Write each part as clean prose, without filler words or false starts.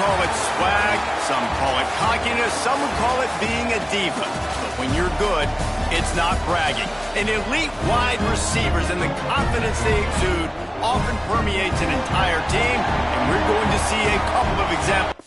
call it swag, some call it cockiness, some would call it being a diva. But when you're good, it's not bragging. And elite wide receivers and the confidence they exude often permeates an entire team, and we're going to see a couple of examples.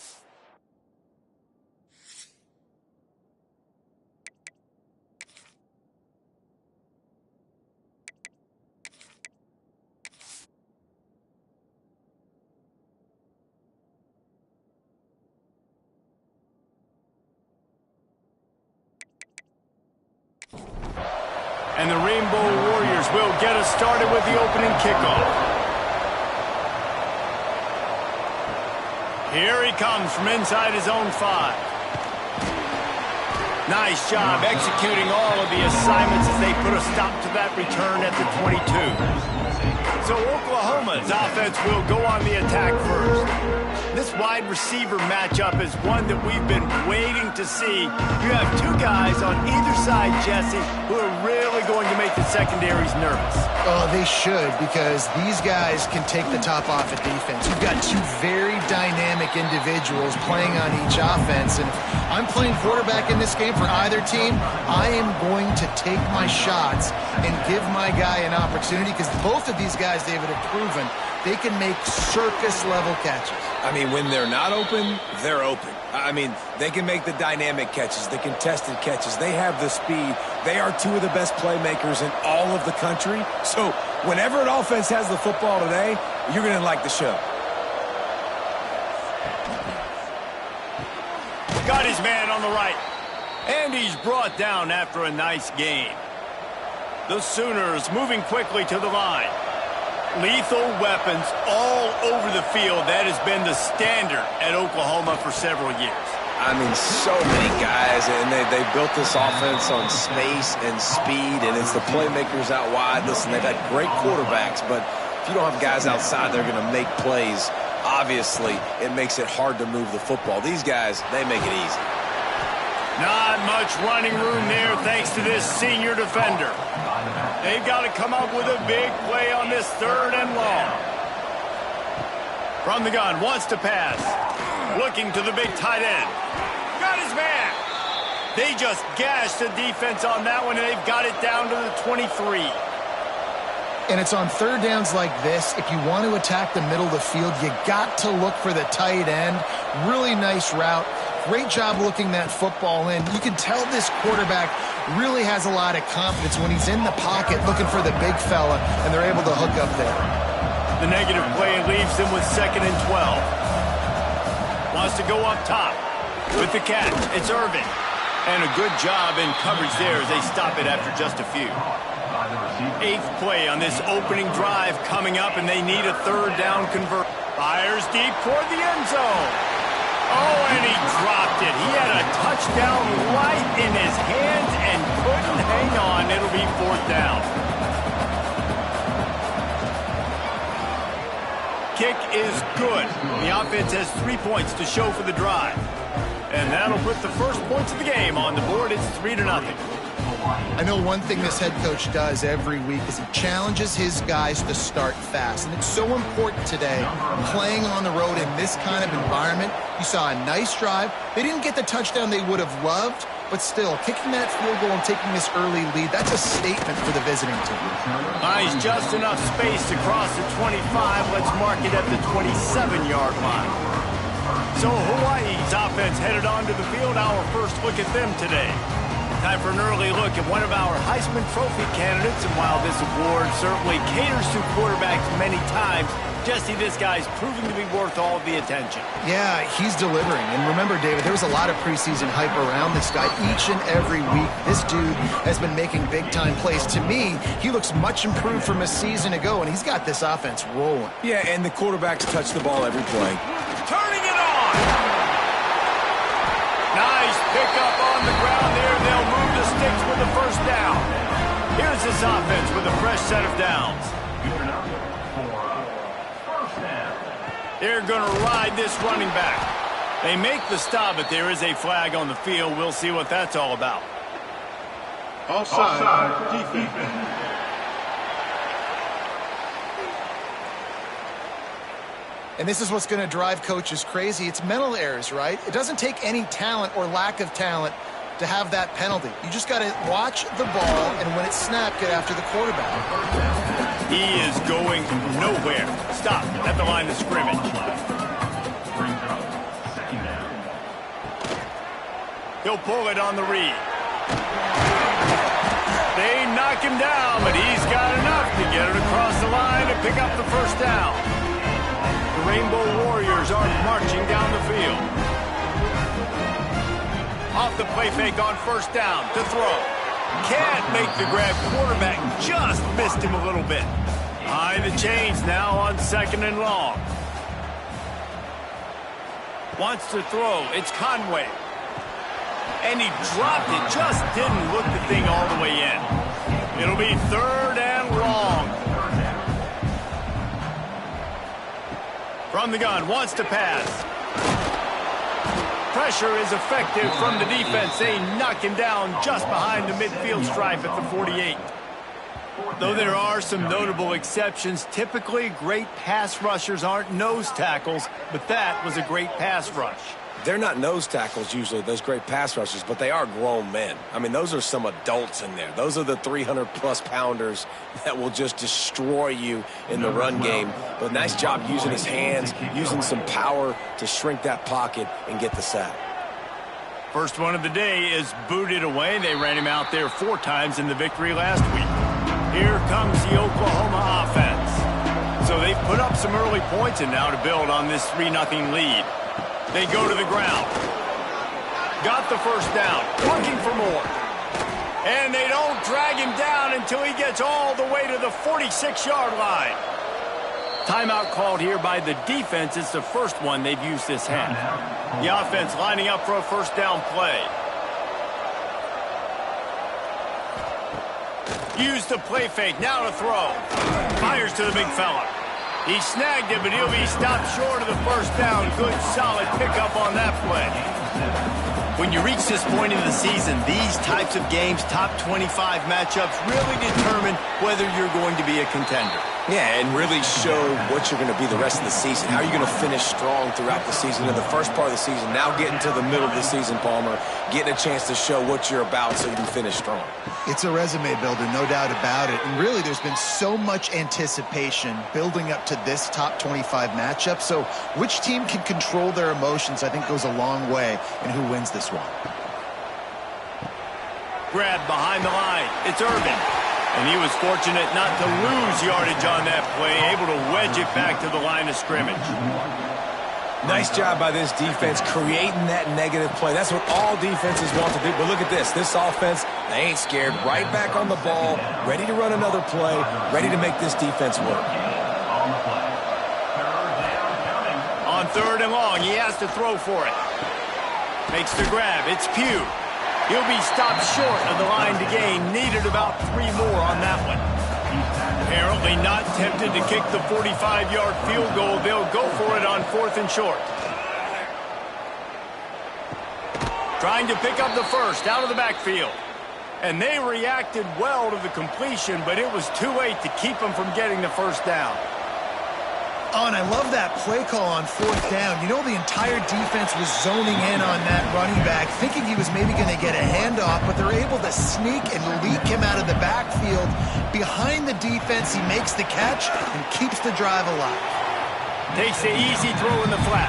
And the Rainbow Warriors will get us started with the opening kickoff. Here he comes from inside his own 5. Nice job executing all of the assignments as they put a stop to that return at the 22. So Oklahoma's offense will go on the attack first. This wide receiver matchup is one that we've been waiting to see. You have two guys on either side, Jesse, who are really going to make the secondaries nervous. Oh, they should, because these guys can take the top off of defense. You've got two very dynamic individuals playing on each offense, and I'm playing quarterback in this game for either team. I am going to take my shots and give my guy an opportunity, because both of these guys, David, have proven they can make circus-level catches. I mean, when they're not open, they're open. I mean, they can make the dynamic catches, the contested catches. They have the speed. They are two of the best playmakers in all of the country. So whenever an offense has the football today, you're going to like the show. Got his man on the right. And he's brought down after a nice gain. The Sooners moving quickly to the line. Lethal weapons all over the field. That has been the standard at Oklahoma for several years. I mean, so many guys, and they built this offense on space and speed, and it's the playmakers out wide. Listen, they've had great quarterbacks, but if you don't have guys outside, they're going to make plays. Obviously, it makes it hard to move the football. These guys, they make it easy. Not much running room there thanks to this senior defender. They've got to come up with a big play on this 3rd and long. From the gun, wants to pass. Looking to the big tight end. Got his man. They just gashed the defense on that one, and they've got it down to the 23. And it's on 3rd downs like this. If you want to attack the middle of the field, you got to look for the tight end. Really nice route. Great job looking that football in. You can tell this quarterback really has a lot of confidence when he's in the pocket looking for the big fella, and they're able to hook up there. The negative play leaves them with 2nd and 12. Wants to go up top with the catch. It's Irvin. And a good job in coverage there as they stop it after just a few. 8th play on this opening drive coming up, and they need a 3rd down convert. Fires deep toward the end zone. Oh, and he dropped it. He had a touchdown right in his hands and couldn't hang on. It'll be 4th down. Kick is good. The offense has 3 points to show for the drive. And that'll put the first points of the game on the board. It's 3-0. I know one thing this head coach does every week is he challenges his guys to start fast. And it's so important today, playing on the road in this kind of environment. You saw a nice drive. They didn't get the touchdown they would have loved, but still, kicking that field goal and taking this early lead, that's a statement for the visiting team. Nice, just enough space to cross the 25. Let's mark it at the 27-yard line. So Hawaii's offense headed onto the field. Our first look at them today. Time for an early look at one of our Heisman Trophy candidates, and while this award certainly caters to quarterbacks many times, Jesse, this guy's proving to be worth all the attention. Yeah, he's delivering. And remember, David, there was a lot of preseason hype around this guy each and every week. This dude has been making big-time plays. To me, he looks much improved from a season ago, and he's got this offense rolling. Yeah, and the quarterbacks touch the ball every play. Turning it on! Nice pickup on the ground there. They'll move the sticks with the 1st down. Here's this offense with a fresh set of downs. They're going to ride this running back. They make the stop, but there is a flag on the field. We'll see what that's all about. Offside defense. And this is what's going to drive coaches crazy. It's mental errors, right? It doesn't take any talent or lack of talent to have that penalty. You just got to watch the ball, and when it's snapped, get after the quarterback. He is going nowhere. Stop at the line of scrimmage. He'll pull it on the read. They knock him down, but he's got enough to get it across the line to pick up the first down. The Rainbow Warriors are marching down the field. Off the play fake on first down to throw. Can't make the grab. Quarterback just missed him a little bit. Behind the chains now on second and long. Wants to throw. It's Conway. And he dropped it. Just didn't look the thing all the way in. It'll be third and long. From the gun. Wants to pass. Pressure is effective from the defense. They knock him down just behind the midfield stripe at the 48. Though there are some notable exceptions, typically great pass rushers aren't nose tackles, but that was a great pass rush. They're not nose tackles usually, those great pass rushers, but they are grown men. I mean, those are some adults in there. Those are the 300-plus pounders that will just destroy you in the run game. But nice job using his hands, using some power to shrink that pocket and get the sack. First one of the day is booted away. They ran him out there 4 times in the victory last week. Here comes the Oklahoma offense. So they've put up some early points and now to build on this 3-0 lead. They go to the ground. Got the first down. Looking for more. And they don't drag him down until he gets all the way to the 46-yard line. Timeout called here by the defense. It's the first one they've used this half. The offense lining up for a first down play. Use the play fake. Now to throw. Fires to the big fella. He snagged it, but he'll be stopped short of the first down. Good, solid pickup on that play. When you reach this point in the season, these types of games, top 25 matchups, really determine whether you're going to be a contender. Yeah, and really show what you're going to be the rest of the season. How are you going to finish strong throughout the season in the first part of the season? Now getting to the middle of the season, Palmer, getting a chance to show what you're about so you can finish strong. It's a resume builder, no doubt about it. And really, there's been so much anticipation building up to this top 25 matchup. So which team can control their emotions, I think, goes a long way in who wins this one. Grab behind the line. It's Irvin. And he was fortunate not to lose yardage on that play, able to wedge it back to the line of scrimmage. Nice job by this defense creating that negative play. That's what all defenses want to do. But look at this. This offense, they ain't scared. Right back on the ball, ready to run another play, ready to make this defense work. On third and long, he has to throw for it. Makes the grab. It's Pugh. He'll be stopped short of the line to gain. Needed about 3 more on that one. Apparently not tempted to kick the 45-yard field goal. They'll go for it on 4th and short. Trying to pick up the first out of the backfield. And they reacted well to the completion, but it was too late to keep them from getting the first down. Oh, and I love that play call on 4th down. You know, the entire defense was zoning in on that running back, thinking he was maybe going to get a handoff, but they're able to sneak and leak him out of the backfield. Behind the defense, he makes the catch and keeps the drive alive. Takes the easy throw in the flat.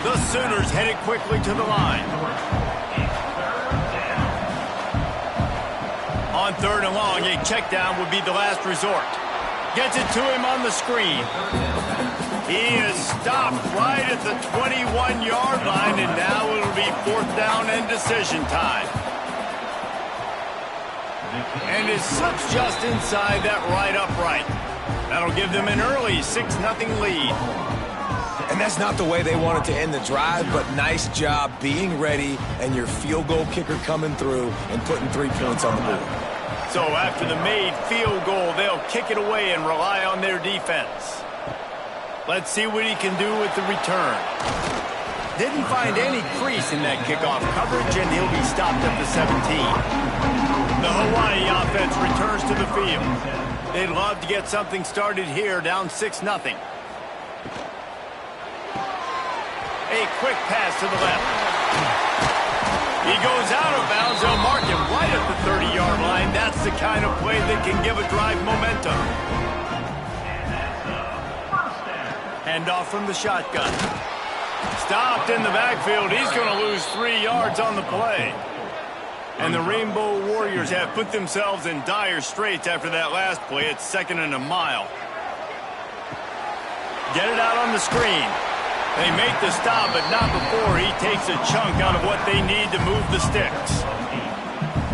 The Sooners headed quickly to the line. On third and long, a check down would be the last resort. Gets it to him on the screen. He is stopped right at the 21-yard line, and now it'll be 4th down and decision time. And it slips just inside that right upright. That'll give them an early 6-0 lead. And that's not the way they wanted to end the drive, but nice job being ready and your field goal kicker coming through and putting 3 points on the board. So after the made field goal, they'll kick it away and rely on their defense. Let's see what he can do with the return. Didn't find any crease in that kickoff coverage, and he'll be stopped at the 17. The Hawaii offense returns to the field. They'd love to get something started here, down 6-0. A quick pass to the left. He goes out of bounds. They'll mark him right at the 30-yard line. That's the kind of play that can give a drive momentum. Hand off from the shotgun. Stopped in the backfield. He's going to lose 3 yards on the play. And the Rainbow Warriors have put themselves in dire straits after that last play. It's 2nd and a mile. Get it out on the screen. They make the stop, but not before he takes a chunk out of what they need to move the sticks.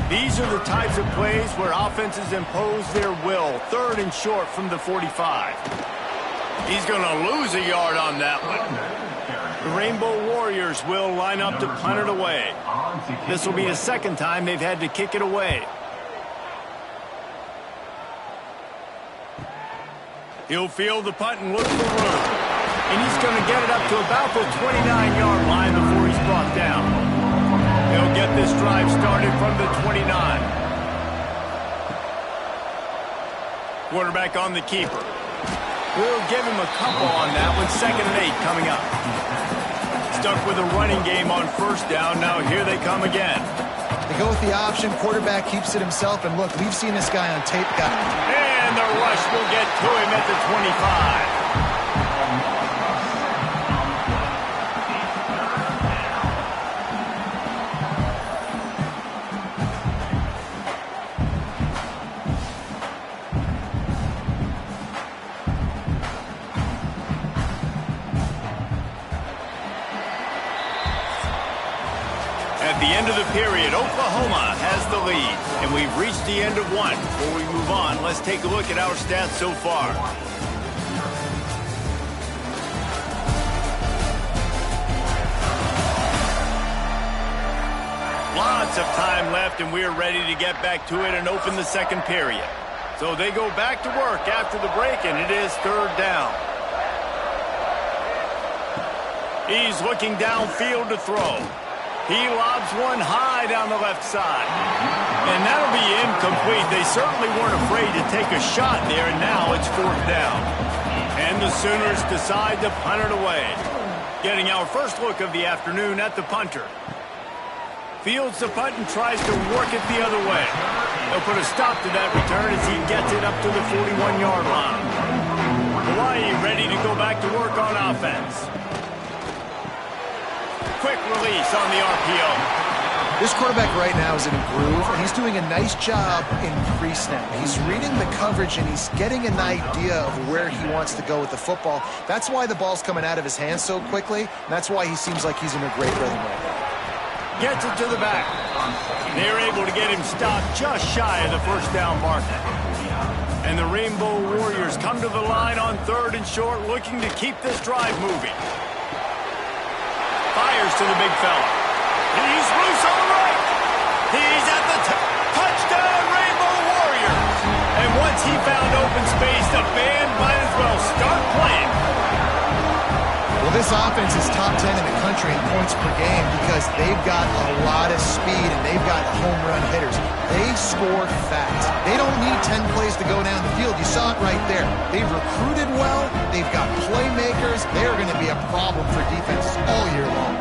These are the types of plays where offenses impose their will. 3rd and short from the 45. He's going to lose a yard on that one. The Rainbow Warriors will line up to punt it away. This will be the 2nd time they've had to kick it away. He'll field the punt and look for room. And he's going to get it up to about the 29-yard line before he's brought down. He'll get this drive started from the 29. Quarterback on the keeper. We'll give him a couple on that one. 2nd and 8 coming up. Stuck with a running game on 1st down. Now here they come again. They go with the option. Quarterback keeps it himself. And look, we've seen this guy on tape. And the rush will get to him at the 25. At the end of the period, Oklahoma has the lead, and we've reached the end of one. Before we move on, let's take a look at our stats so far. Lots of time left, and we're ready to get back to it and open the 2nd period. So they go back to work after the break, and it is 3rd down. He's looking downfield to throw. He lobs one high down the left side. And that'll be incomplete. They certainly weren't afraid to take a shot there, and now it's 4th down. And the Sooners decide to punt it away. Getting our first look of the afternoon at the punter. Fields the punt and tries to work it the other way. They'll put a stop to that return as he gets it up to the 41-yard line. Hawaii ready to go back to work on offense. Quick release on the RPO. This quarterback right now is in a groove, and he's doing a nice job in pre-snap. He's reading the coverage, and he's getting an idea of where he wants to go with the football. That's why the ball's coming out of his hands so quickly, and that's why he seems like he's in a great rhythm right now. Gets it to the back. They're able to get him stopped just shy of the 1st down marker. And the Rainbow Warriors come to the line on 3rd and short, looking to keep this drive moving. Fires to the big fella. He's loose on the right. He's at the touchdown, Rainbow Warriors. And once he found open space, the band might as well start playing. Well, this offense is top 10 in the country in points per game because they've got a lot of speed and they've got home run hitters. They score fast. They don't need 10 plays to go down the field. You saw it right there. They've recruited well. They've got playmakers. They're going to be a problem for defenses all year long.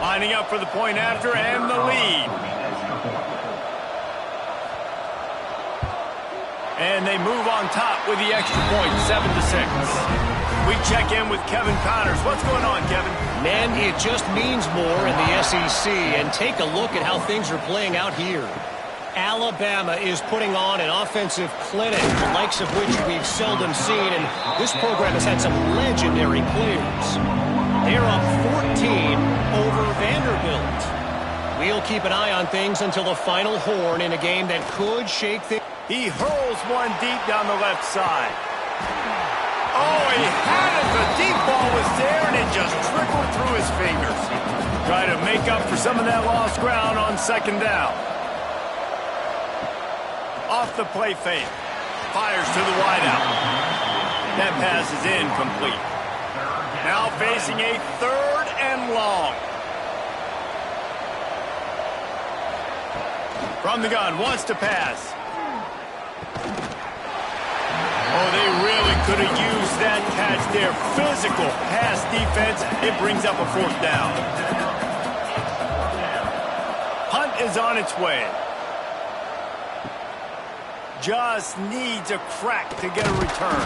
Lining up for the point after and the lead. And they move on top with the extra point, 7-6. We check in with Kevin Connors. What's going on, Kevin? Man, it just means more in the SEC. And take a look at how things are playing out here. Alabama is putting on an offensive clinic, the likes of which we've seldom seen. And this program has had some legendary players. They're up 14 over Vanderbilt. We'll keep an eye on things until the final horn in a game that could shake things. He hurls one deep down the left side. Oh, he had it. The deep ball was there, and it just trickled through his fingers. Try to make up for some of that lost ground on 2nd down. Off the play fake. Fires to the wideout. That pass is incomplete. Now facing a 3rd and long. From the gun, wants to pass. Oh, they really could have used that catch there. Physical pass defense. It brings up a 4th down. Punt is on its way. Just needs a crack to get a return.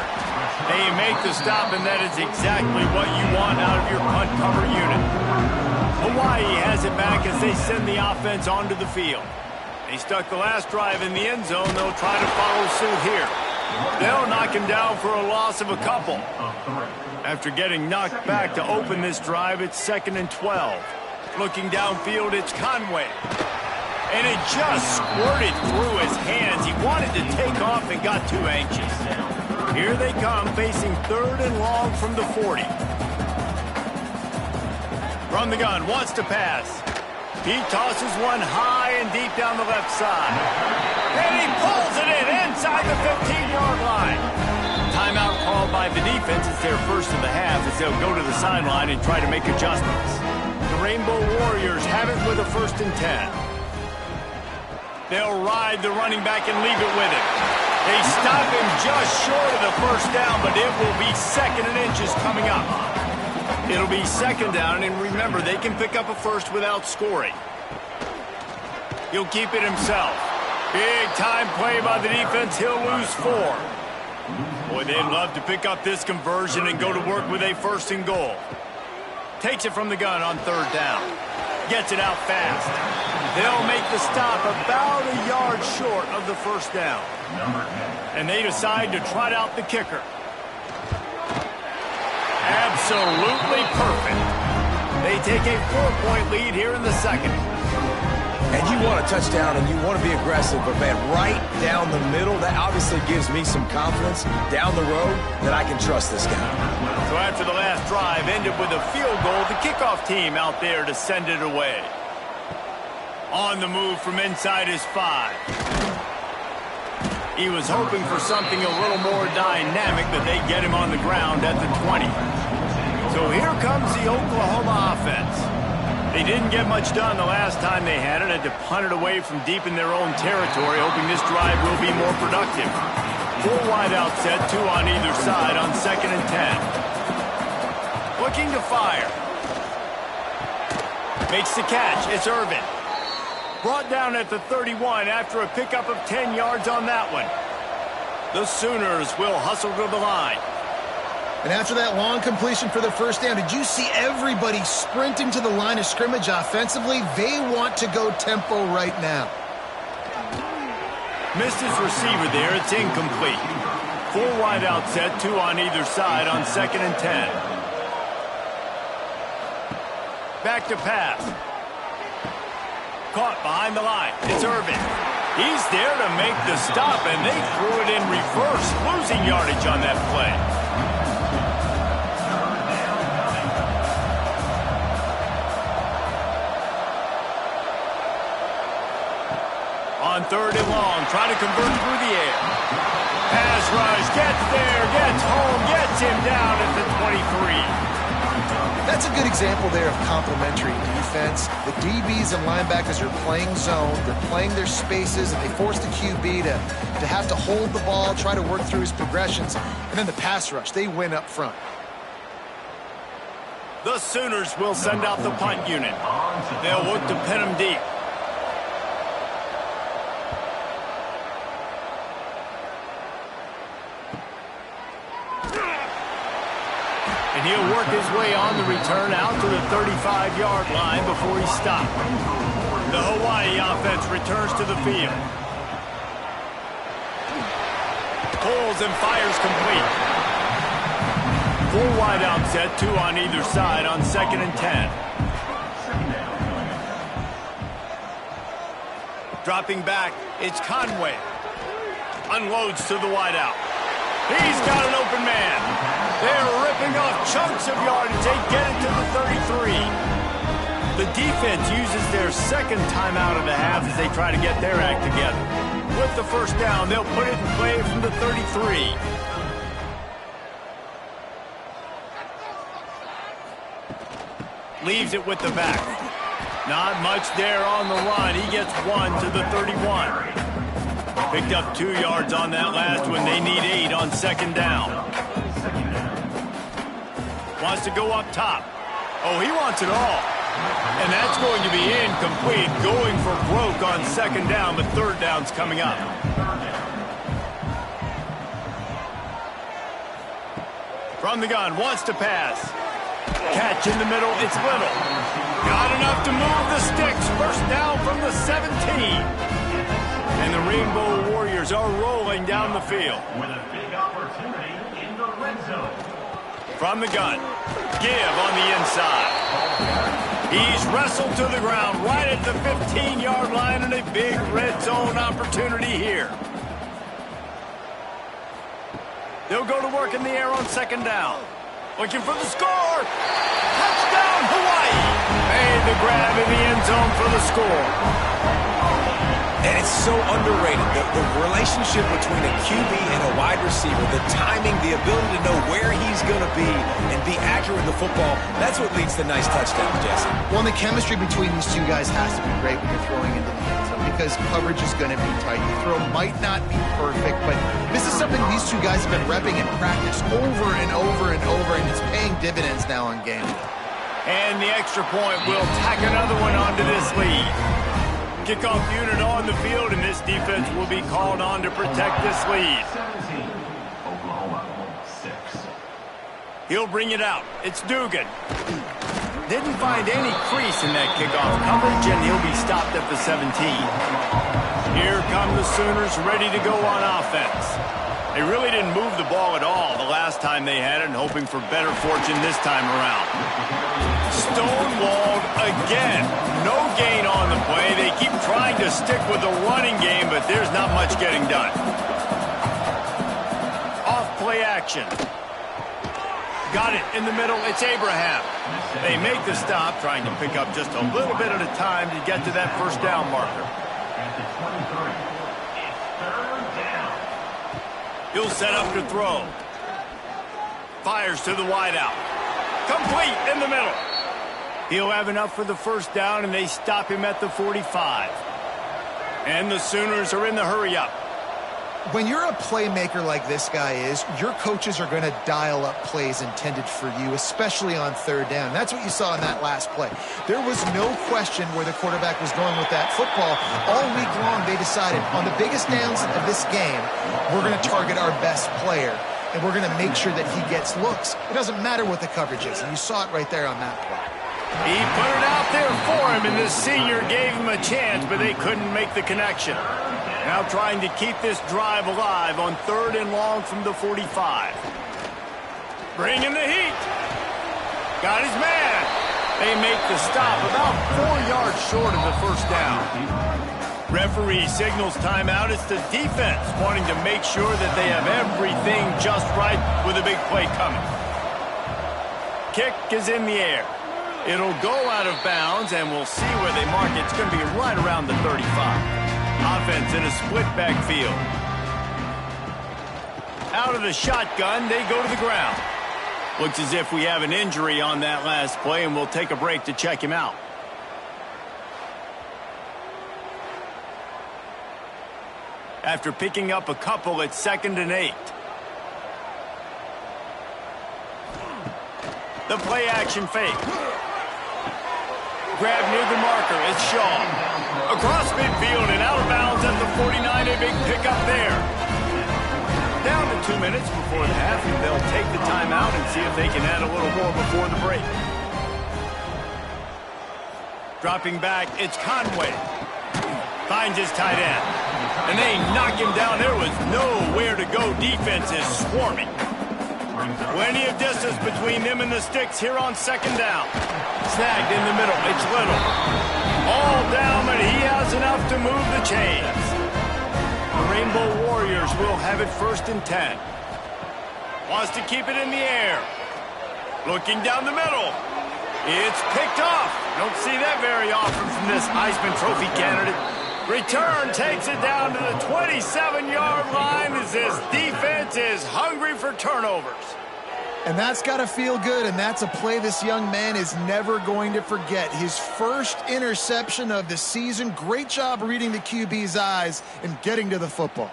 They make the stop, and that is exactly what you want out of your punt cover unit. Hawaii has it back as they send the offense onto the field. They stuck the last drive in the end zone. They'll try to follow suit here. They'll knock him down for a loss of a couple. After getting knocked back to open this drive, it's 2nd and 12. Looking downfield, it's Conway. And it just squirted through his hands. He wanted to take off and got too anxious. Here they come, facing 3rd and long from the 40. From the gun, wants to pass. He tosses one high and deep down the left side. And he pulls it in inside the 15-yard line. Timeout called by the defense. It's their first of the half as they'll go to the sideline and try to make adjustments. The Rainbow Warriors have it with a 1st and 10. They'll ride the running back and leave it with him. They stop him just short of the 1st down, but it will be 2nd and inches coming up. It'll be 2nd down, and remember, they can pick up a 1st without scoring. He'll keep it himself. Big-time play by the defense. He'll lose 4. Boy, they'd love to pick up this conversion and go to work with a 1st and goal. Takes it from the gun on 3rd down. Gets it out fast. They'll make the stop about a yard short of the 1st down. And they decide to trot out the kicker. Absolutely perfect. They take a 4-point lead here in the 2nd. And you want a touchdown and you want to be aggressive, but man, right down the middle, that obviously gives me some confidence down the road that I can trust this guy. So after the last drive ended with a field goal, the kickoff team out there to send it away. On the move from inside his 5. He was hoping for something a little more dynamic, but they get him on the ground at the 20. So here comes the Oklahoma offense. They didn't get much done the last time they had it. Had to punt it away from deep in their own territory, hoping this drive will be more productive. 4 wide out set, 2 on either side on 2nd and 10. Looking to fire. Makes the catch. It's Irvin. Brought down at the 31 after a pickup of 10 yards on that one. The Sooners will hustle to the line. And after that long completion for the 1st down, did you see everybody sprinting to the line of scrimmage offensively? They want to go tempo right now. Missed his receiver there. It's incomplete. 4 wide out set, 2 on either side on 2nd and 10. Back to pass. Caught behind the line. It's Irvin. He's there to make the stop, and they threw it in reverse, losing yardage on that play. On 3rd and long, try to convert through the air. Pass rush, gets there, gets home, gets him down at the 23. That's a good example there of complementary defense. The DBs and linebackers are playing zone, they're playing their spaces, and they force the QB to have to hold the ball, try to work through his progressions. And then the pass rush, they win up front. The Sooners will send out the punt unit. They'll look to pin him deep. And he'll work his way on the return out to the 35-yard line before he's stopped. The Hawaii offense returns to the field. Pulls and fires complete. 4 wide out set, 2 on either side on 2nd and 10. Dropping back, it's Conway. Unloads to the wide out. He's got an open man. They're ripping off chunks of yardage. They get it to the 33. The defense uses their 2nd timeout of the half as they try to get their act together. With the 1st down, they'll put it in play from the 33. Leaves it with the back. Not much there on the run. He gets 1 to the 31. Picked up 2 yards on that last one. They need 8 on second down. Wants to go up top. Oh, he wants it all. And that's going to be incomplete. Going for broke on second down, but third down's coming up. From the gun, wants to pass. Catch in the middle, it's Little. Got enough to move the sticks. First down from the 17. And the Rainbow Warriors are rolling down the field. With a big opportunity in the red zone. From the gun, give on the inside. He's wrestled to the ground right at the 15-yard line, and a big red zone opportunity here. They'll go to work in the air on second down. Looking for the score. Touchdown, Hawaii. Made the grab in the end zone for the score. And it's so underrated. The relationship between a QB and a wide receiver, the timing, the ability to know where he's going to be and be accurate with the football, that's what leads to nice touchdowns, Jesse. Well, and the chemistry between these two guys has to be great when you're throwing into the end zone because coverage is going to be tight. The throw might not be perfect, but this is something these two guys have been repping in practice over and over and over, and it's paying dividends now on game day. And the extra point will tack another one onto this lead. Kickoff unit on the field, and this defense will be called on to protect this lead. 17, Oklahoma 6. He'll bring it out. It's Dugan. Didn't find any crease in that kickoff coverage, and he'll be stopped at the 17. Here come the Sooners ready to go on offense. They really didn't move the ball at all the last time they had it, and hoping for better fortune this time around. Stonewalled again. No gain on the play. They keep trying to stick with the running game, but there's not much getting done. Off play action. Got it in the middle. It's Abraham. They make the stop, trying to pick up just a little bit at a time to get to that first down marker. At the 23, it's third down. He'll set up to throw. Fires to the wideout. Complete in the middle. He'll have enough for the first down, and they stop him at the 45. And the Sooners are in the hurry-up. When you're a playmaker like this guy is, your coaches are going to dial up plays intended for you, especially on third down. That's what you saw in that last play. There was no question where the quarterback was going with that football. All week long, they decided on the biggest downs of this game, we're going to target our best player, and we're going to make sure that he gets looks. It doesn't matter what the coverage is, and you saw it right there on that play. He put it out there for him, and the senior gave him a chance, but they couldn't make the connection. Now trying to keep this drive alive on third and long from the 45. Bringing the heat. Got his man. They make the stop about 4 yards short of the first down. Referee signals timeout. It's the defense wanting to make sure that they have everything just right with a big play coming. Kick is in the air. It'll go out of bounds, and we'll see where they mark it. It's going to be right around the 35. Offense in a split backfield. Out of the shotgun, they go to the ground. Looks as if we have an injury on that last play, and we'll take a break to check him out. After picking up a couple, it's 2nd and 8. The play action fake. Grab near the marker. It's Shaw. Across midfield and out of bounds at the 49. A big pickup there. Down to 2 minutes before the half, and they'll take the timeout and see if they can add a little more before the break. Dropping back, it's Conway. Finds his tight end. And they knock him down. There was nowhere to go. Defense is swarming. Plenty of distance between them and the sticks here on second down. Snagged in the middle. It's Little. All down, but he has enough to move the chains. The Rainbow Warriors will have it 1st and 10. Wants to keep it in the air. Looking down the middle. It's picked off. Don't see that very often from this Heisman Trophy candidate. Return takes it down to the 27-yard line as this defense is hungry for turnovers. And that's got to feel good, and that's a play this young man is never going to forget. His first interception of the season. Great job reading the QB's eyes and getting to the football.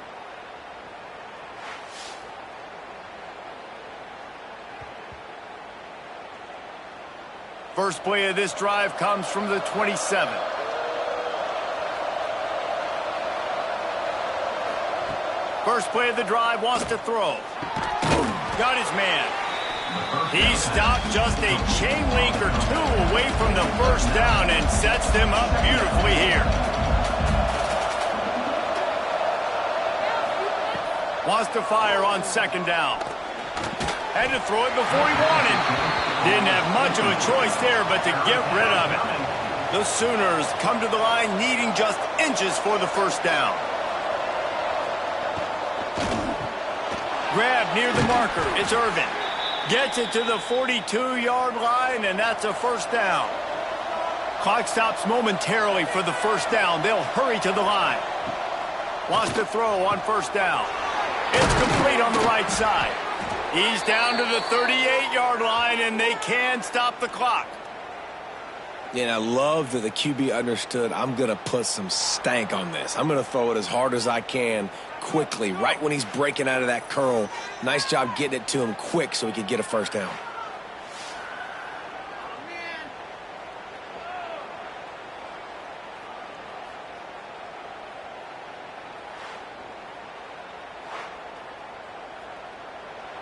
First play of this drive comes from the 27. First play of the drive, wants to throw. Got his man. He stopped just a chain link or two away from the first down and sets them up beautifully here. Wants to fire on second down. Had to throw it before he wanted. Didn't have much of a choice there but to get rid of it. The Sooners come to the line needing just inches for the first down. Grab near the marker. It's Irvin. Gets it to the 42-yard line, and that's a first down. Clock stops momentarily for the first down. They'll hurry to the line. Wants to throw on first down. It's complete on the right side. He's down to the 38-yard line, and they can stop the clock. Yeah, and I love that the QB understood I'm going to put some stank on this. I'm going to throw it as hard as I can quickly, right when he's breaking out of that curl. Nice job getting it to him quick so he could get a first down.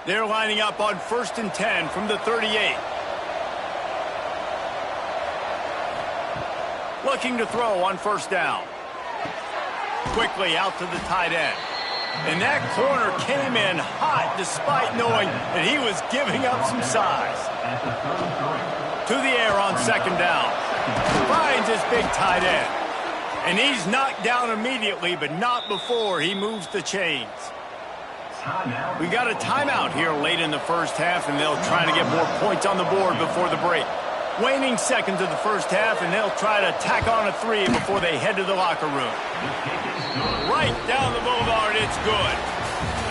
They're lining up on 1st and 10 from the 38. Looking to throw on first down. Quickly out to the tight end. And that corner came in hot despite knowing that he was giving up some size. To the air on second down. Finds his big tight end. And he's knocked down immediately, but not before he moves the chains. We got a timeout here late in the first half, and they'll try to get more points on the board before the break. Waning seconds of the first half, and they'll try to tack on a 3 before they head to the locker room. Right down the boulevard, it's good.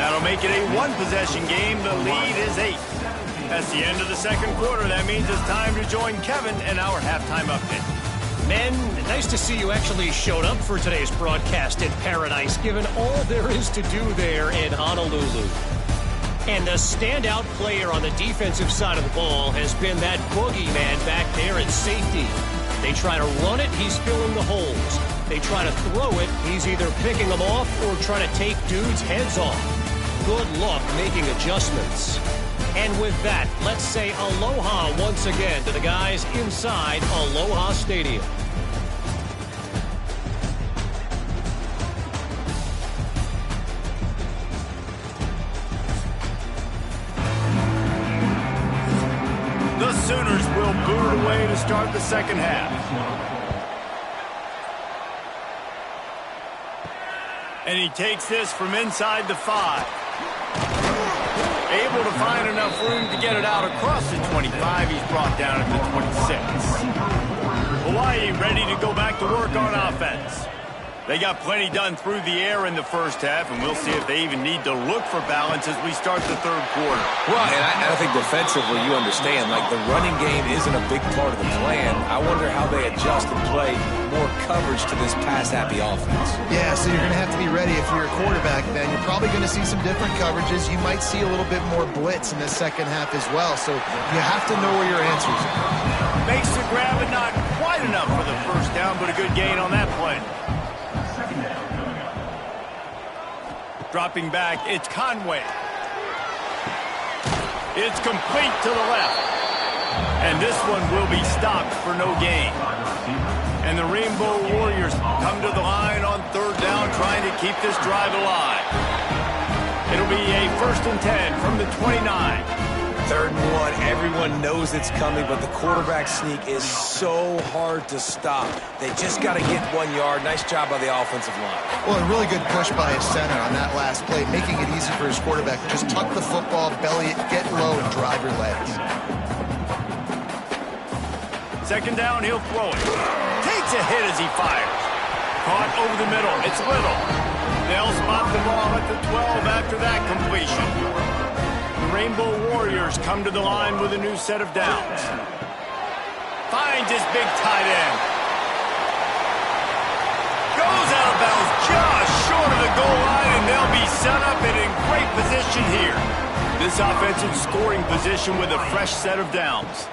That'll make it a one-possession game. The lead is 8. That's the end of the second quarter. That means it's time to join Kevin in our halftime update. Men, nice to see you actually showed up for today's broadcast in paradise, given all there is to do there in Honolulu. And the standout player on the defensive side of the ball has been that boogeyman back there at safety. They try to run it, he's filling the holes. They try to throw it, he's either picking them off or trying to take dudes' heads off. Good luck making adjustments. And with that, let's say aloha once again to the guys inside Aloha Stadium. The Sooners will boot it away to start the second half. And he takes this from inside the 5. Able to find enough room to get it out across the 25. He's brought down at the 26. Hawaii ready to go back to work on offense. They got plenty done through the air in the first half, and we'll see if they even need to look for balance as we start the third quarter. Well, and I think defensively, you understand, like the running game isn't a big part of the plan. I wonder how they adjust and play more coverage to this pass-happy offense. Yeah, so you're going to have to be ready if you're a quarterback, then. You're probably going to see some different coverages. You might see a little bit more blitz in the second half as well, so you have to know where your answers are. Makes the grab, but not quite enough for the first down, but a good gain on that play. Dropping back, it's Conway. It's complete to the left. And this one will be stopped for no gain. And the Rainbow Warriors come to the line on third down, trying to keep this drive alive. It'll be a 1st and 10 from the 29. 3rd and 1, everyone knows it's coming, but the quarterback sneak is so hard to stop. They just got to get 1 yard. Nice job by the offensive line. Well, a really good push by his center on that last play, making it easy for his quarterback to just tuck the football, belly it, get low, and drive your legs. Second down, he'll throw it. Takes a hit as he fires. Caught over the middle. It's Little. They'll spot the ball at the 12 after that completion. The Rainbow Warriors come to the line with a new set of downs. Finds his big tight end. Goes out of bounds just short of the goal line, and they'll be set up and in great position here. This offensive scoring position with a fresh set of downs.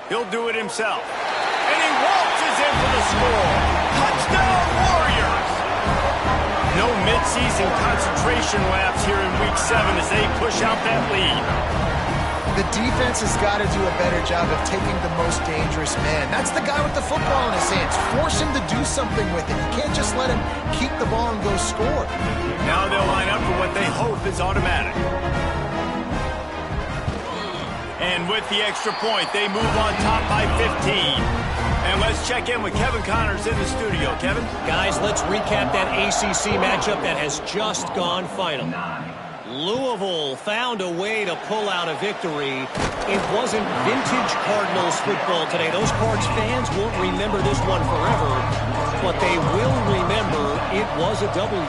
He'll do it himself. And he waltzes in for the score. Touchdown, Warriors! No midseason concentration laps here in Week 7 as they push out that lead. The defense has got to do a better job of taking the most dangerous man. That's the guy with the football in his hands. Force him to do something with it. You can't just let him keep the ball and go score. Now they'll line up for what they hope is automatic. And with the extra point, they move on top by 15. And let's check in with Kevin Connors in the studio. Kevin? Guys, let's recap that ACC matchup that has just gone final. Louisville found a way to pull out a victory. It wasn't vintage Cardinals football today. Those Cards fans won't remember this one forever, but they will remember it was a W.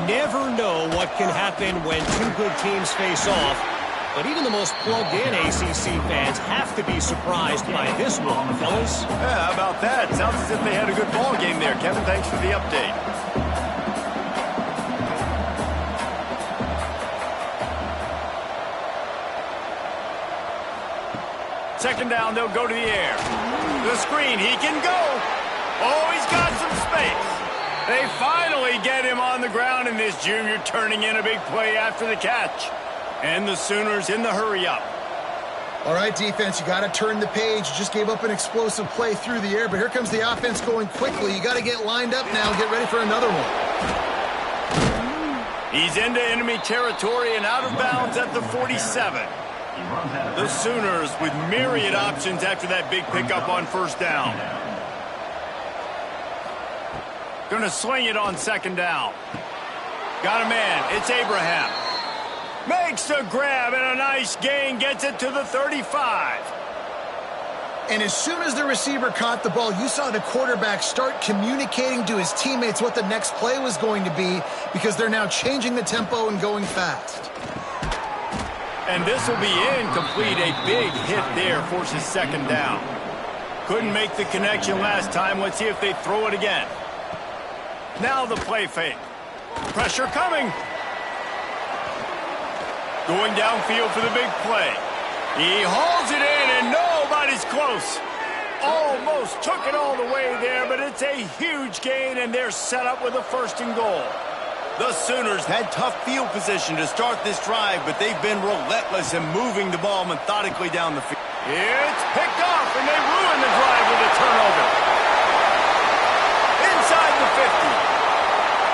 Never know what can happen when two good teams face off. But even the most plugged-in ACC fans have to be surprised by this one, fellas. Yeah, how about that? Sounds as if they had a good ball game there. Kevin, thanks for the update. Second down, they'll go to the air. The screen, he can go. Oh, he's got some space. They finally get him on the ground, and this junior turning in a big play after the catch. And the Sooners in the hurry-up. All right, defense, you got to turn the page. You just gave up an explosive play through the air, but here comes the offense going quickly. You got to get lined up now and get ready for another one. He's into enemy territory and out of bounds at the 47. The Sooners with myriad options after that big pickup on first down. Gonna swing it on second down. Got a man. It's Abraham. Makes the grab and a nice gain. Gets it to the 35. And as soon as the receiver caught the ball, you saw the quarterback start communicating to his teammates what the next play was going to be because they're now changing the tempo and going fast. And this will be incomplete. A big hit there forces second down. Couldn't make the connection last time. Let's see if they throw it again. Now the play fake. Pressure coming. Going downfield for the big play. He hauls it in, and nobody's close. Almost took it all the way there, but it's a huge gain, and they're set up with a first and goal. The Sooners had tough field position to start this drive, but they've been relentless in moving the ball methodically down the field. It's picked off, and they ruin the drive with a turnover. Inside the 50.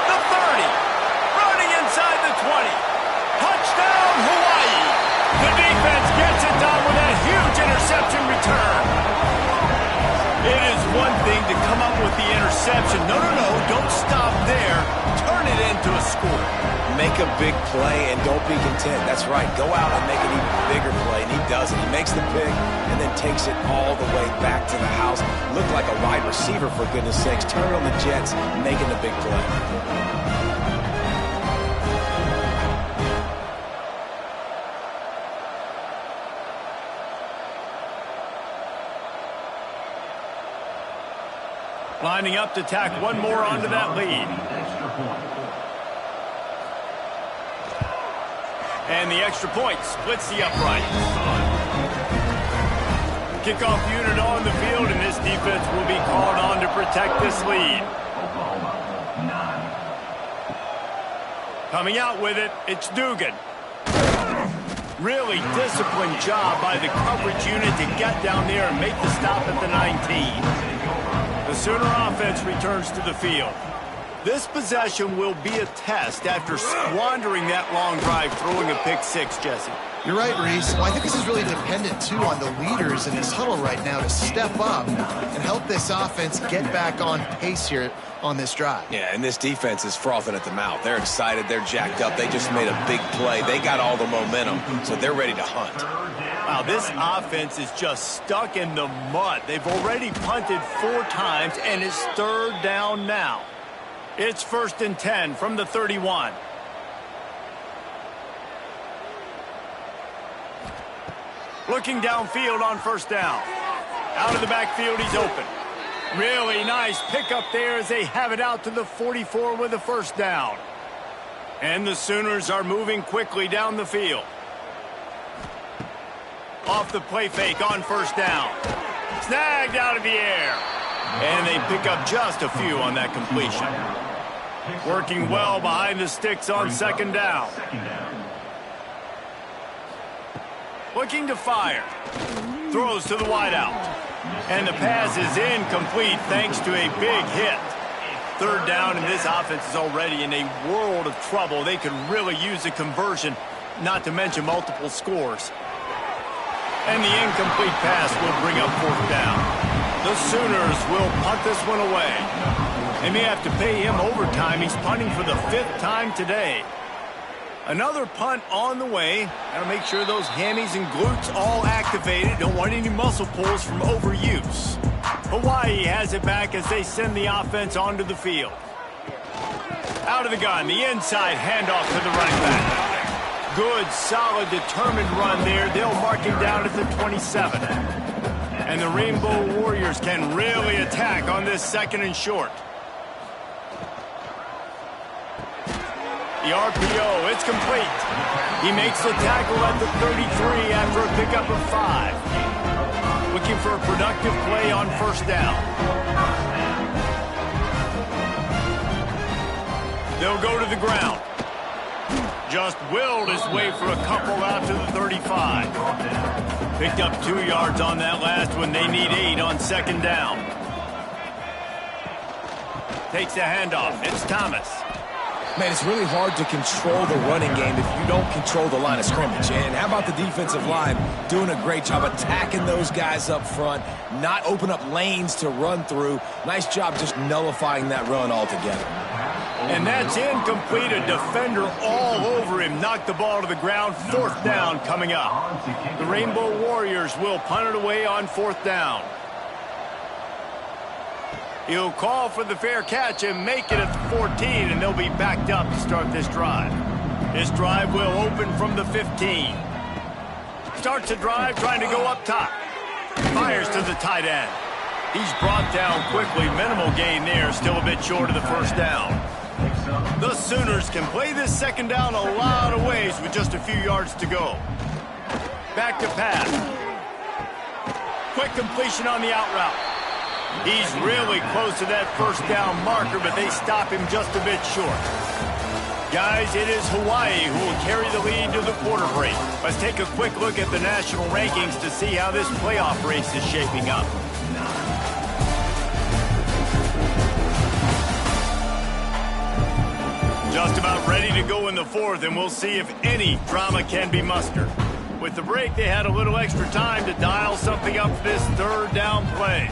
The 30. Running inside the 20. Touchdown, Hawaii! The defense gets it done with a huge interception return. It is one thing to come up with the interception. No, don't stop there. Turn it into a score. Make a big play and don't be content. That's right. Go out and make an even bigger play, and he does it. He makes the pick and then takes it all the way back to the house. Looked like a wide receiver, for goodness sakes. Turn it on the Jets, making the big play. Lining up to tack one more onto that lead. And the extra point splits the upright. Kickoff unit on the field, and this defense will be called on to protect this lead. Coming out with it, it's Dugan. Really disciplined job by the coverage unit to get down there and make the stop at the 19. The Sooner offense returns to the field. This possession will be a test after squandering that long drive, throwing a pick six, Jesse. You're right, Reese. Well, I think this is really dependent, too, on the leaders in this huddle right now to step up and help this offense get back on pace here on this drive. Yeah, and this defense is frothing at the mouth. They're excited. They're jacked up. They just made a big play. They got all the momentum, so they're ready to hunt. Wow, this offense is just stuck in the mud. They've already punted 4 times, and it's third down now. It's 1st and 10 from the 31. Looking downfield on first down. Out of the backfield, he's open. Really nice pickup there as they have it out to the 44 with a first down. And the Sooners are moving quickly down the field. Off the play fake on first down. Snagged out of the air. And they pick up just a few on that completion. Working well behind the sticks on second down. Looking to fire. Throws to the wideout. And the pass is incomplete thanks to a big hit. Third down, and this offense is already in a world of trouble. They could really use a conversion, not to mention multiple scores. And the incomplete pass will bring up fourth down. The Sooners will punt this one away. They may have to pay him overtime. He's punting for the 5th time today. Another punt on the way. Got to make sure those hammies and glutes all activated. Don't want any muscle pulls from overuse. Hawaii has it back as they send the offense onto the field. Out of the gun, the inside handoff to the running back. Good, solid, determined run there. They'll mark him down at the 27. And the Rainbow Warriors can really attack on this second and short. The RPO, it's complete. He makes the tackle at the 33 after a pickup of 5. Looking for a productive play on first down. They'll go to the ground. Just willed his way for a couple out to the 35. Picked up 2 yards on that last one. They need 8 on second down. Takes the handoff. It's Thomas. Man, it's really hard to control the running game if you don't control the line of scrimmage. And how about the defensive line doing a great job attacking those guys up front, not open up lanes to run through. Nice job just nullifying that run altogether. And that's incomplete. A defender all over him. Knocked the ball to the ground. Fourth down coming up. The Rainbow Warriors will punt it away on fourth down. He'll call for the fair catch and make it at the 14, and they'll be backed up to start this drive. This drive will open from the 15. Starts the drive trying to go up top. Fires to the tight end. He's brought down quickly. Minimal gain there. Still a bit short of the first down. The Sooners can play this second down a lot of ways with just a few yards to go. Back to pass. Quick completion on the out route. He's really close to that first down marker, but they stop him just a bit short. Guys, it is Hawaii who will carry the lead to the quarter break. Let's take a quick look at the national rankings to see how this playoff race is shaping up. Just about ready to go in the fourth, and we'll see if any drama can be mustered. With the break, they had a little extra time to dial something up for this third down play.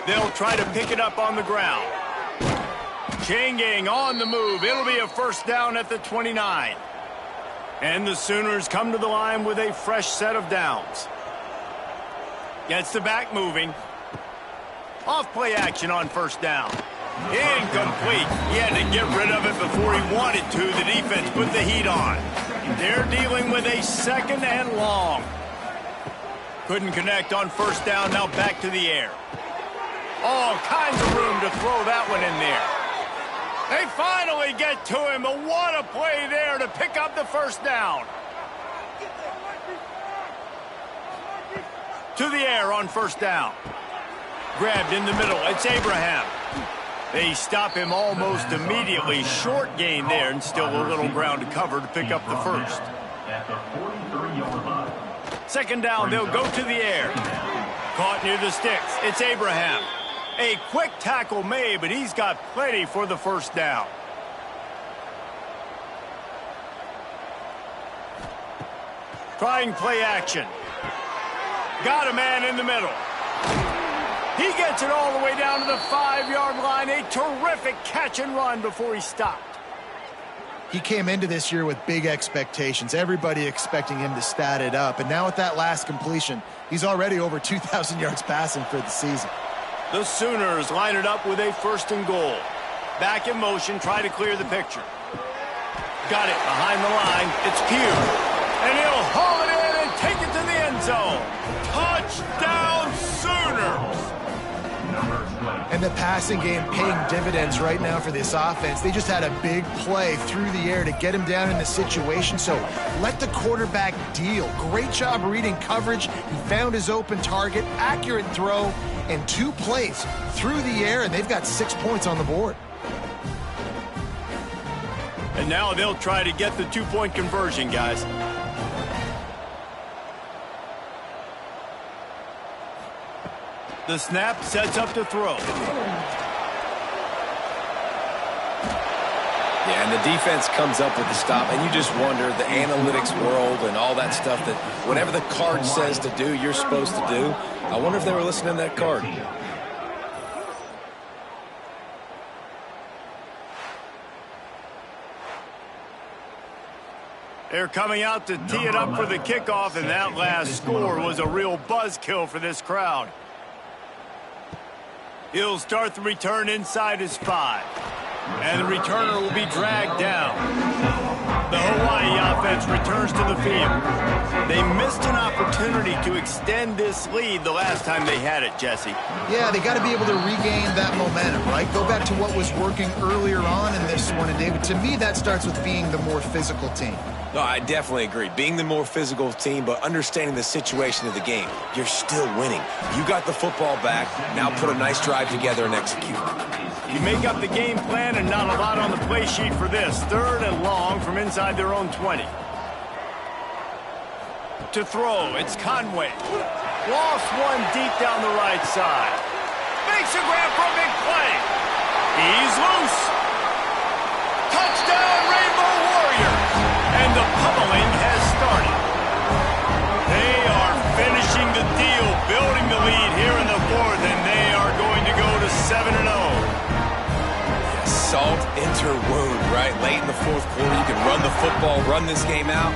They'll try to pick it up on the ground. Chain gang on the move. It'll be a first down at the 29. And the Sooners come to the line with a fresh set of downs. Gets the back moving. Off play action on first down. Incomplete. He had to get rid of it before he wanted to. The defense put the heat on. They're dealing with a second and long. Couldn't connect on first down. Now back to the air. All kinds of room to throw that one in there. They finally get to him, but what a play there to pick up the first down. To the air on first down. Grabbed in the middle. It's Abraham. They stop him almost immediately. Short gain there, and still a little ground to cover to pick up the first. Second down, they'll go to the air. Caught near the sticks. It's Abraham. A quick tackle made, but he's got plenty for the first down. Trying play action. Got a man in the middle. He gets it all the way down to the 5-yard line. A terrific catch and run before he stopped. He came into this year with big expectations. Everybody expecting him to stat it up. And now with that last completion, he's already over 2,000 yards passing for the season. The Sooners line it up with a first and goal. Back in motion, try to clear the picture. Got it behind the line. It's Pugh. And he'll haul it in and take it to the end zone. Touchdown, Sooners! And the passing game paying dividends right now for this offense. They just had a big play through the air to get him down in the situation. So let the quarterback deal. Great job reading coverage. He found his open target, accurate throw, and 2 plays through the air, and they've got 6 points on the board. And now they'll try to get the 2-point conversion, guys. The snap sets up to throw. Yeah, and the defense comes up with the stop, and you just wonder, the analytics world and all that stuff, that whatever the card says to do, you're supposed to do. I wonder if they were listening to that card. They're coming out to tee it up for the kickoff, and that last score was a real buzzkill for this crowd. He'll start the return inside his 5. And the returner will be dragged down. The Hawaii offense returns to the field. They missed an opportunity to extend this lead the last time they had it, Jesse. Yeah, they got to be able to regain that momentum, right? Go back to what was working earlier on in this one. And, David, to me, that starts with being the more physical team. No, I definitely agree. Being the more physical team, but understanding the situation of the game. You're still winning. You got the football back. Now put a nice drive together and execute. You make up the game plan and not a lot on the play sheet for this. 3rd and long from inside their own 20. To throw, it's Conway. Lost one deep down the right side. Makes a grab for a big play. He's loose. Touchdown, Rainbow Warriors. And the pummeling has started. They are finishing the deal, building the lead here in the 4th, and they are going to go to 7-0. Salt into wound, right? Late in the 4th quarter, you can run the football, run this game out.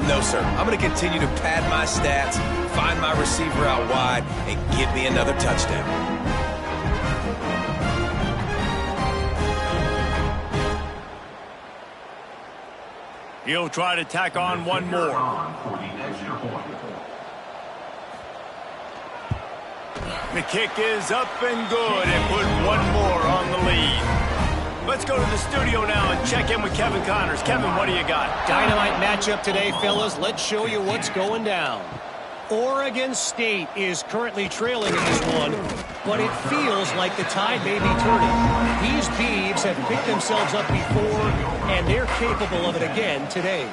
No, sir. I'm going to continue to pad my stats, find my receiver out wide, and give me another touchdown. He'll try to tack on one more. The kick is up and good, and put one more on the lead. Let's go to the studio now and check in with Kevin Connors. Kevin, what do you got? Dynamite matchup today, fellas. Let's show you what's going down. Oregon State is currently trailing in this one, but it feels like the tide may be turning. These Beavs have picked themselves up before, and they're capable of it again today.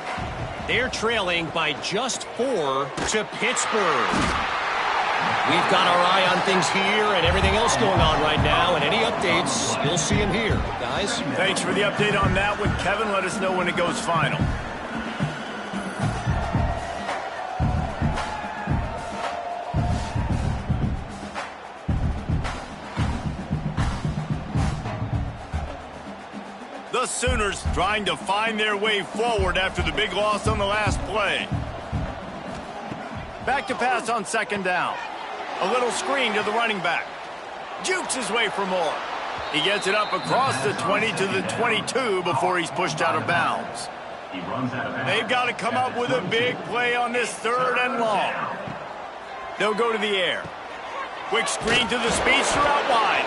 They're trailing by just 4 to Pittsburgh. We've got our eye on things here and everything else going on right now, and any updates, you'll see them here, guys. Thanks for the update on that one, Kevin. Let us know when it goes final. The Sooners trying to find their way forward after the big loss on the last play. Back to pass on 2nd down. A little screen to the running back. Jukes his way for more. He gets it up across the 20 to the 22 before he's pushed out of bounds. They've got to come up with a big play on this 3rd and long. They'll go to the air. Quick screen to the speedster out wide.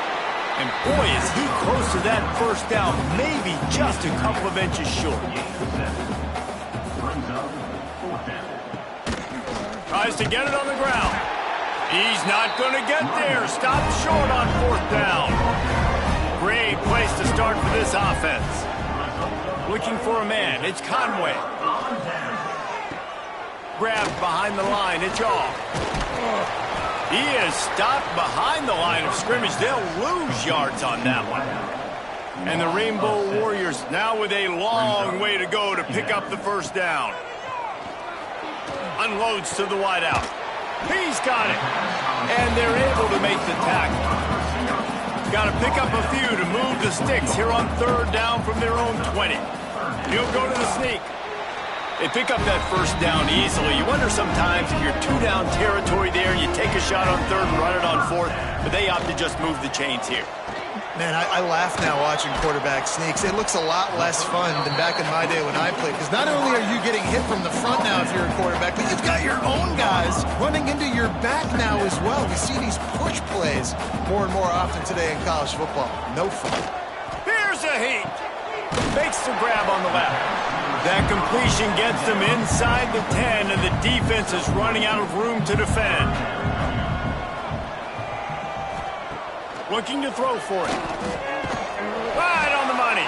And boy, is he close to that 1st down, maybe just a couple of inches short. Tries to get it on the ground. He's not going to get there. Stopped short on 4th down. Great place to start for this offense. Looking for a man. It's Conway. Grabbed behind the line. It's off. He is stopped behind the line of scrimmage. They'll lose yards on that one. And the Rainbow Warriors now with a long way to go to pick up the 1st down. Unloads to the wideout. He's got it. And they're able to make the tackle. Got to pick up a few to move the sticks here on 3rd down from their own 20. He'll go to the sneak. They pick up that 1st down easily. You wonder sometimes if you're 2-down territory there, you take a shot on 3rd and run it on 4th, but they opt to just move the chains here. Man, I laugh now watching quarterback sneaks. It looks a lot less fun than back in my day when I played, because not only are you getting hit from the front now if you're a quarterback, but you've got your own guys running into your back now as well. We see these push plays more and more often today in college football. No fun. Here's a heat. Makes the grab on the left. That completion gets them inside the 10, and the defense is running out of room to defend. Looking to throw for it. Right on the money.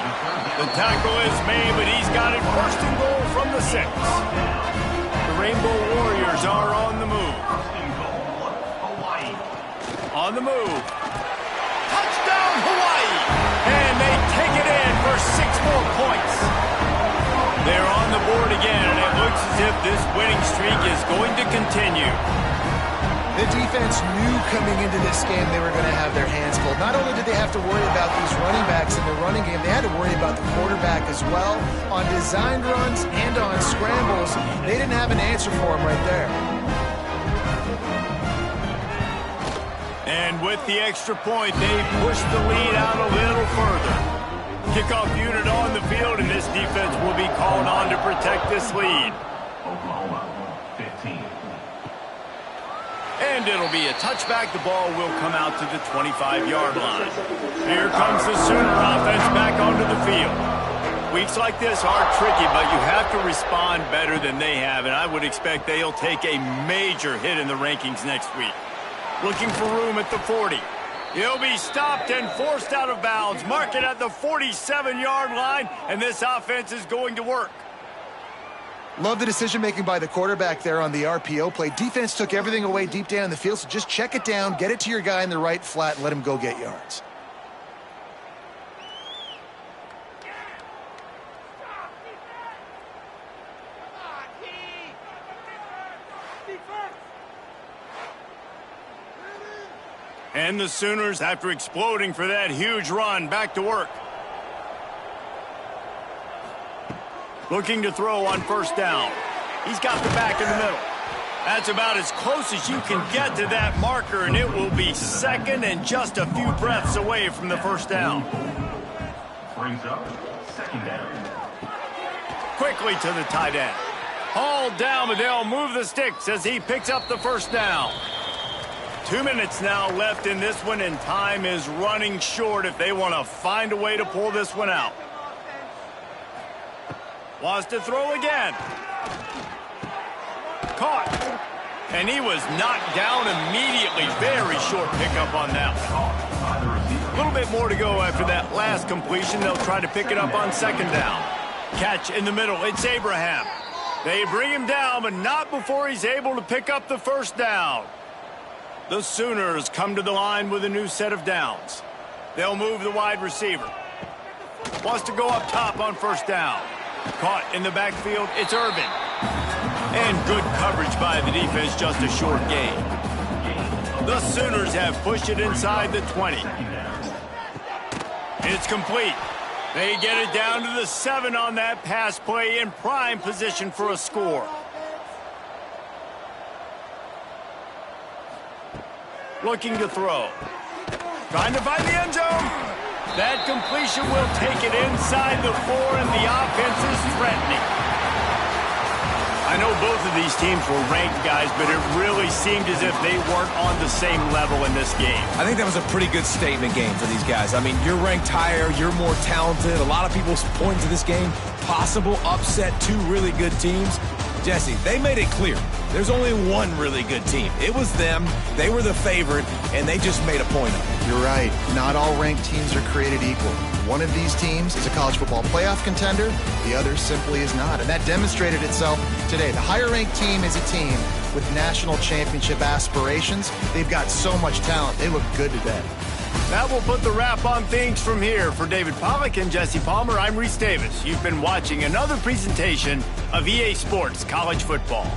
The tackle is made, but he's got it first and goal from the 6. The Rainbow Warriors are on the move. On the move. Touchdown, Hawaii! And they take it in for 6 more points. They're on the board again, and it looks as if this winning streak is going to continue. The defense knew coming into this game they were going to have their hands full. Not only did they have to worry about these running backs in the running game, they had to worry about the quarterback as well. On designed runs and on scrambles, they didn't have an answer for him right there. And with the extra point, they pushed the lead out a little further. Kickoff unit on the field, and this defense will be called on to protect this lead. Oklahoma, 15. And it'll be a touchback. The ball will come out to the 25-yard line. Here comes the Sooner offense back onto the field. Weeks like this are tricky, but you have to respond better than they have, and I would expect they'll take a major hit in the rankings next week. Looking for room at the 40. He'll be stopped and forced out of bounds. Mark it at the 47-yard line, and this offense is going to work. Love the decision-making by the quarterback there on the RPO play. Defense took everything away deep down in the field, so just check it down, get it to your guy in the right flat, and let him go get yards. And the Sooners, after exploding for that huge run, back to work. Looking to throw on first down. He's got the back in the middle. That's about as close as you can get to that marker, and it will be second and just a few breaths away from the first down. Brings up second down. Quickly to the tight end. Hauled down, but they'll move the sticks as he picks up the first down. 2 minutes now left in this one, and time is running short if they want to find a way to pull this one out. Wants to throw again. Caught. And he was knocked down immediately. Very short pickup on that one. A little bit more to go after that last completion. They'll try to pick it up on second down. Catch in the middle. It's Abraham. They bring him down, but not before he's able to pick up the first down. The Sooners come to the line with a new set of downs. They'll move the wide receiver. Wants to go up top on first down. Caught in the backfield, it's Irvin. And good coverage by the defense, just a short gain. The Sooners have pushed it inside the 20. It's complete. They get it down to the 7 on that pass play, in prime position for a score. Looking to throw. Trying to find the end zone. That completion will take it inside the 4, and the offense is threatening. I know both of these teams were ranked, guys, but it really seemed as if they weren't on the same level in this game. I think that was a pretty good statement game for these guys. I mean, you're ranked higher, you're more talented. A lot of people point to this game, possible upset, 2 really good teams. Jesse, they made it clear. There's only one really good team. It was them. They were the favorite, and they just made a point of it. You're right. Not all ranked teams are created equal. One of these teams is a college football playoff contender. The other simply is not. And that demonstrated itself today. The higher-ranked team is a team with national championship aspirations. They've got so much talent. They look good today. That will put the wrap on things from here. For David Pollack and Jesse Palmer, I'm Reese Davis. You've been watching another presentation of EA Sports College Football.